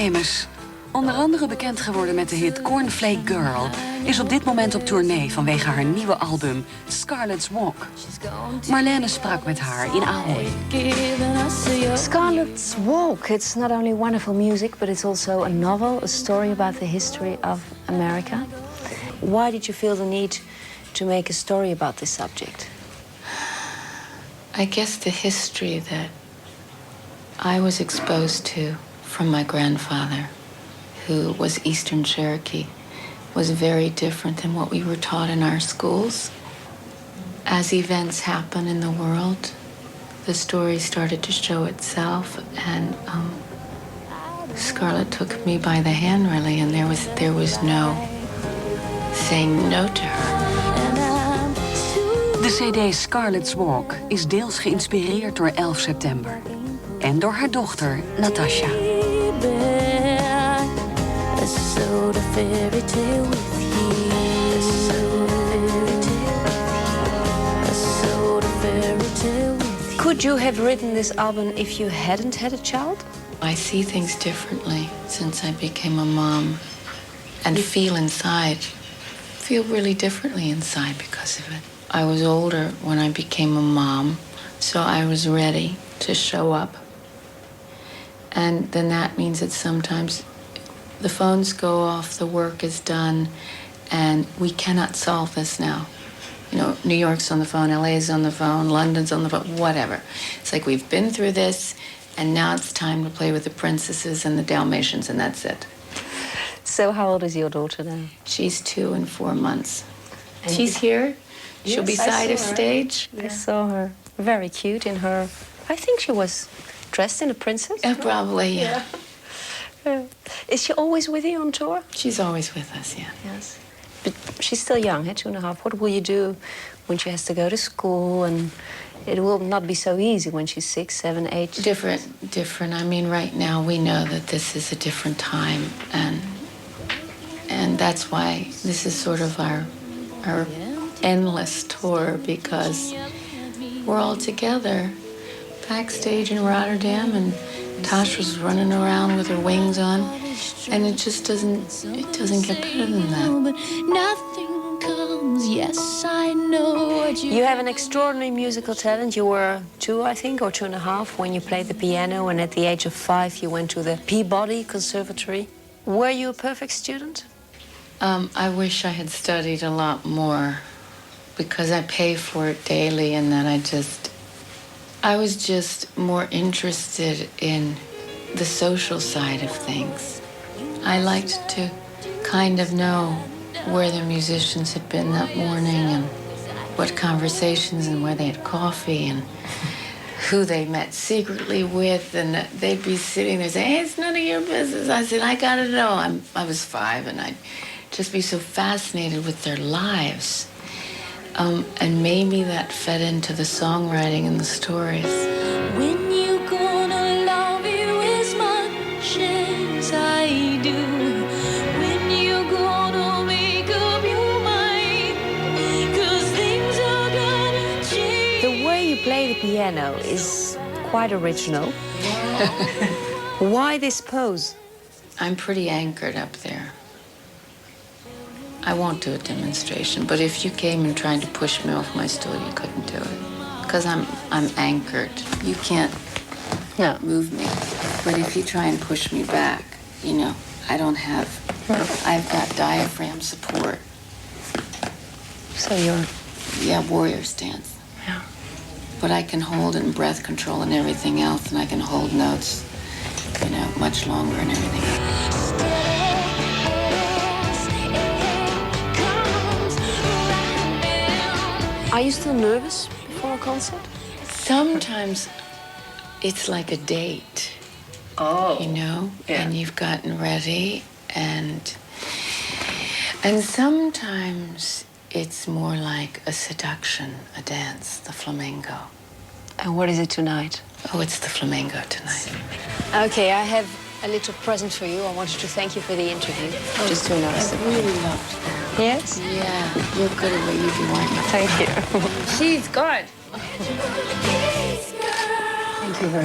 Amos, onder andere bekend geworden met de hit Cornflake Girl, is op dit moment op tournee vanwege haar nieuwe album Scarlet's Walk. Marlene sprak met haar in Ahoy. Scarlet's Walk, it's not only wonderful music, but it's also a novel, a story about the history of America. Why did you feel the need to make a story about this subject? I guess the history that I was exposed to from my grandfather, who was Eastern Cherokee, was very different than what we were taught in our schools. As events happen in the world, the story started to show itself, and Scarlet took me by the hand, really, and there was no saying no to her. De cd Scarlet's Walk is deels geïnspireerd door 11 september. En door haar dochter, Natasha. Could you have written this album if you hadn't had a child? I see things differently since I became a mom, and feel really differently inside because of it. I was older when I became a mom, so I was ready to show up. And then that means that sometimes the phones go off, the work is done, and we cannot solve this now. You know, New York's on the phone, LA's on the phone, London's on the phone, whatever. It's like we've been through this, and now it's time to play with the princesses and the Dalmatians, and that's it. So how old is your daughter now? She's 2 and 4 months. And she's here. She'll be side of stage. I saw her. Very cute in her... I think she was dressed in a princess. Probably, yeah. Is she always with you on tour? She's always with us, yeah. Yes. But she's still young, 2.5. What will you do when she has to go to school? And it will not be so easy when she's 6, 7, 8. Different. I mean, right now we know that this is a different time, and that's why this is sort of our endless tour, because we're all together backstage in Rotterdam, and Tasha's running around with her wings on, and it just doesn't get better than that. Nothing comes, yes, I know what you have an extraordinary musical talent. You were 2, I think, or 2.5 when you played the piano, and at the age of 5 you went to the Peabody Conservatory. Were you a perfect student? I wish I had studied a lot more, because I pay for it daily, and then I was just more interested in the social side of things. I liked to kind of know where the musicians had been that morning, and what conversations, and where they had coffee, and who they met secretly with, and they'd be sitting there saying, "Hey, it's none of your business." I said, "I gotta know." I was 5, and I'd just be so fascinated with their lives. And maybe that fed into the songwriting and the stories. When you gonna love you as much as I do? When you gonna make up your mind? 'Cause things are gonna change. The way you play the piano is quite original. Why this pose? I'm pretty anchored up there. I won't do a demonstration, but if you came and tried to push me off my stool, you couldn't do it. Because I'm anchored. You can't move me. But if you try and push me back, you know, I've got diaphragm support. So you're... Yeah, warrior stance. Yeah. But I can hold it and breath control and everything else, and I can hold notes, you know, much longer and everything else. Are you still nervous before a concert? Sometimes it's like a date. Oh. You know? Yeah. And you've gotten ready, and sometimes it's more like a seduction, a dance, the flamenco. And what is it tonight? Oh, it's the flamenco tonight. Okay, I have a little present for you. I wanted to thank you for the interview. Oh, just to notice. I really loved that. Yes? Yeah, you're good at what you do, aren't you? Thank you. She's good. Thank you very much.